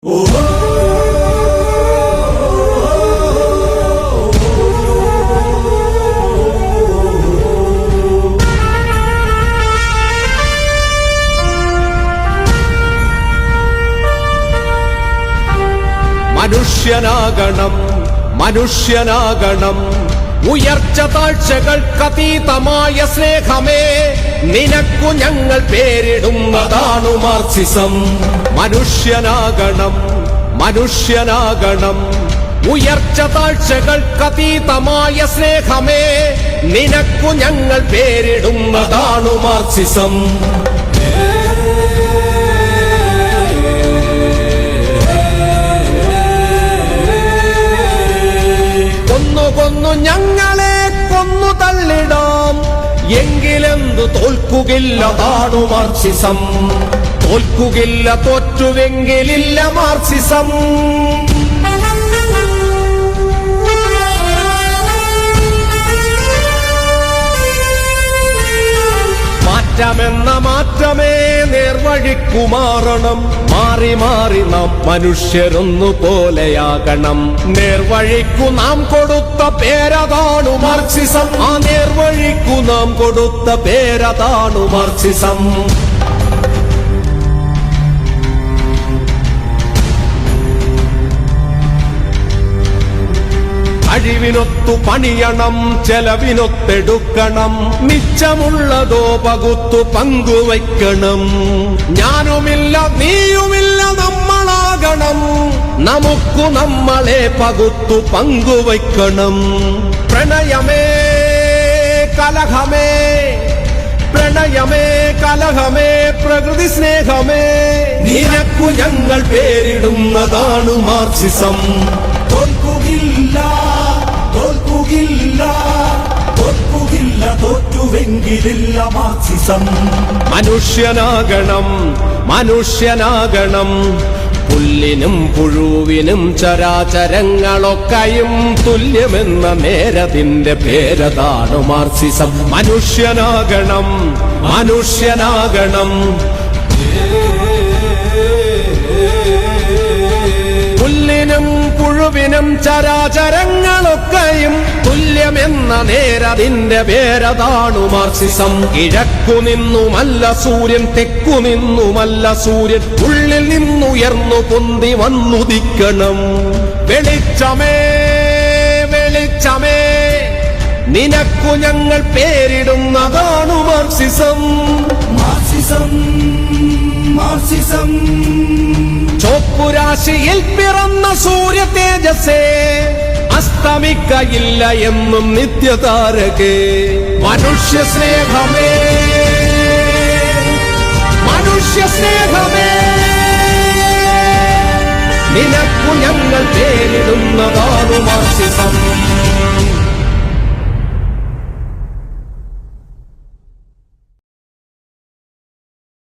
മനുഷ്യനാകണം ഉയർച്ച താഴ്ചകൾക്കതീതമായ സ്നേഹമേ, നിനക്കു ഞങ്ങൾ പേരിടുന്നതാണു മാർക്സിസം. മനുഷ്യനാകണം ഉയർച്ച താഴ്ചകൾക്കതീതമായ സ്നേഹമേ, നിനക്കു ഞങ്ങൾ പേരിടുന്നതാണു മാർക്സിസം. കൊന്നു ഞങ്ങളെ കൊന്നു തള്ളിടാം, എങ്കിലെന്തു തോൽക്കുകില്ലതാണു മാർക്സിസം. തോൽക്കുകില്ല, തോറ്റുവെങ്കിലില്ല മാർക്സിസം. മാറ്റമെന്ന മാറ്റമേ നേർവഴിക്കു മാറണം. മാറി മാറി നാം മനുഷ്യരൊന്നു പോലെയാകണം. നേർവഴിക്കു നാം കൊടുത്ത പേരതാണു മാർക്സിസം. ആ നേർവഴിക്കു നാം കൊടുത്ത പേരതാണു മാർക്സിസം. കഴിവിനൊത്തു പണിയണം, ചെലവിനൊത്തെടുക്കണം. മിച്ചമുള്ളതോ പകുത്തു പങ്കുവയ്ക്കണം. ഞാനുമില്ല നീയുമില്ല നമ്മളാകണം. നമുക്കു നമ്മളെ പകുത്തു പങ്കുവയ്ക്കണം. പ്രണയമേ കലഹമേ, പ്രണയമേ കലഹമേ, പ്രകൃതി സ്നേഹമേ, നിനക്കു ഞങ്ങൾ പേരിടുന്നതാണു മാർക്സിസം. തോൽക്കുകില്ല, തോറ്റുവെങ്കിലില്ല മാർക്സിസം. മനുഷ്യനാകണം പുല്ലിനും പുഴുവിനും ചരാചരങ്ങളൊക്കെയും തുല്യമെന്ന നേരതിന്റെ പേരതാണു മാർക്സിസം. മനുഷ്യനാകണം പുല്ലിനും പുഴുവിനും ചരാചരങ്ങളൊക്കെയും തുല്യമെന്ന നേരതിന്റെ പേരതാണു മാർക്സിസം. കിഴക്കു നിന്നുമല്ല സൂര്യൻ, തെക്കു നിന്നുമല്ല സൂര്യൻ, ഉള്ളിൽ നിന്നുയർന്നു പൊന്തി വന്നുദിക്കണം. വെളിച്ചമേ നിനക്കു ഞങ്ങൾ പേരിടുന്നതാണു മാർക്സിസം. ചോപ്പുരാശിയിൽ പിറന്ന സൂര്യ തേജസ്സേ, അസ്തമിക്കയില്ല എന്നും നിത്യതാരകേ. മനുഷ്യ സ്നേഹമേ നിനക്കു ഞങ്ങൾ പേരിടുന്നതാണു മാർക്സിസം.